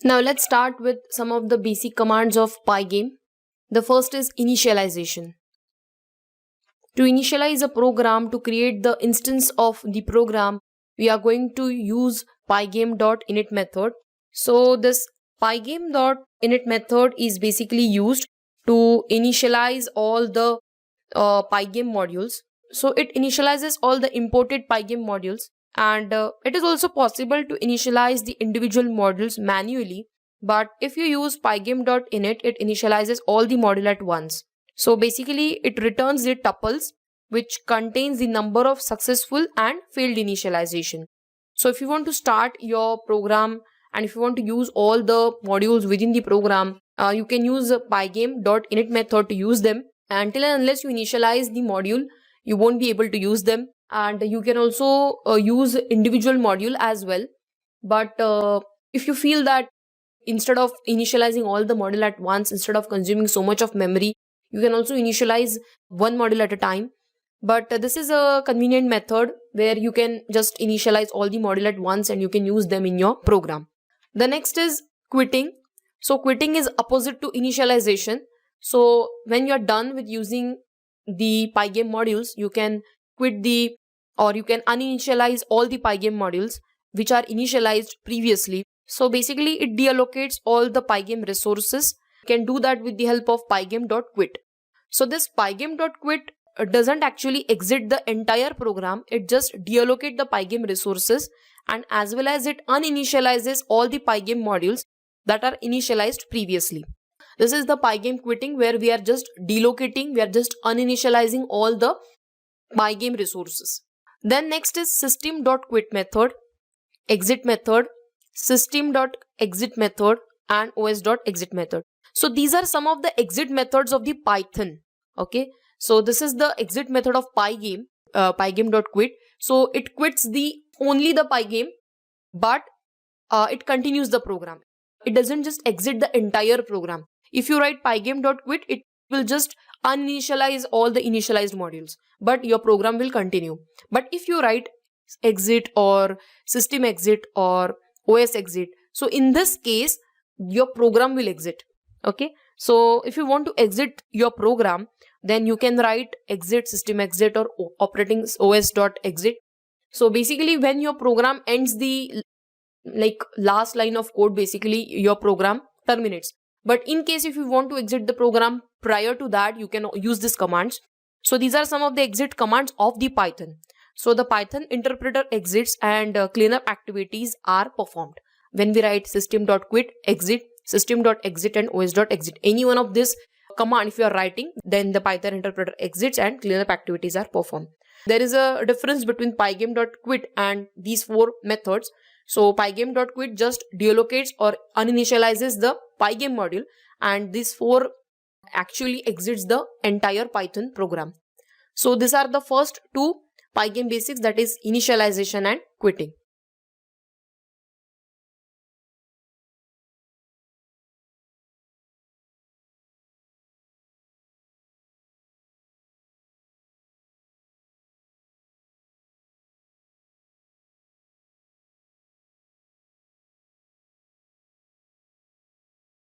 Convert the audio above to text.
Now let's start with some of the basic commands of Pygame. The first is initialization. To initialize a program, to create the instance of the program, we are going to use pygame.init method. So this pygame.init method is basically used to initialize all the Pygame modules. So it initializes all the imported Pygame modules, and it is also possible to initialize the individual modules manually. But if you use pygame.init, it initializes all the module at once. So basically it returns the tuples which contains the number of successful and failed initialization. So if you want to start your program and if you want to use all the modules within the program, you can use the pygame.init method to use them. Until and unless you initialize the module, you won't be able to use them. And you can also use individual module as well. But if you feel that instead of initializing all the module at once, instead of consuming so much of memory, you can also initialize one module at a time. But this is a convenient method where you can just initialize all the module at once and you can use them in your program. The next is quitting. So quitting is opposite to initialization. So when you're done with using the Pygame modules, you can quit or you can uninitialize all the Pygame modules which are initialized previously. So basically it deallocates all the Pygame resources. You can do that with the help of pygame.quit. So this pygame.quit doesn't actually exit the entire program. It just deallocates the Pygame resources, and as well as it uninitializes all the Pygame modules that are initialized previously. This is the Pygame quitting, where we are just delocating, we are just uninitializing all the Pygame resources. Then next is system.quit method, exit method, system.exit method, and os.exit method. So these are some of the exit methods of the Python. Okay, so this is the exit method of Pygame, pygame.quit. So it quits only the Pygame, but it continues the program. It doesn't just exit the entire program. If you write pygame.quit, it will just uninitialize all the initialized modules, but your program will continue. But if you write exit or system exit or os exit, so in this case your program will exit. Okay, so if you want to exit your program, then you can write exit system exit or operating os.exit. So basically when your program ends the last line of code, basically your program terminates. But in case if you want to exit the program prior to that, you can use these commands. So these are some of the exit commands of the Python. So the Python interpreter exits and cleanup activities are performed when we write system.quit, exit, system.exit and os.exit. Any one of this command if you are writing, then the Python interpreter exits and cleanup activities are performed. There is a difference between pygame.quit and these four methods. So pygame.quit just deallocates or uninitializes the Pygame module, and this 4 actually exits the entire Python program. So these are the first two Pygame basics, that is initialization and quitting.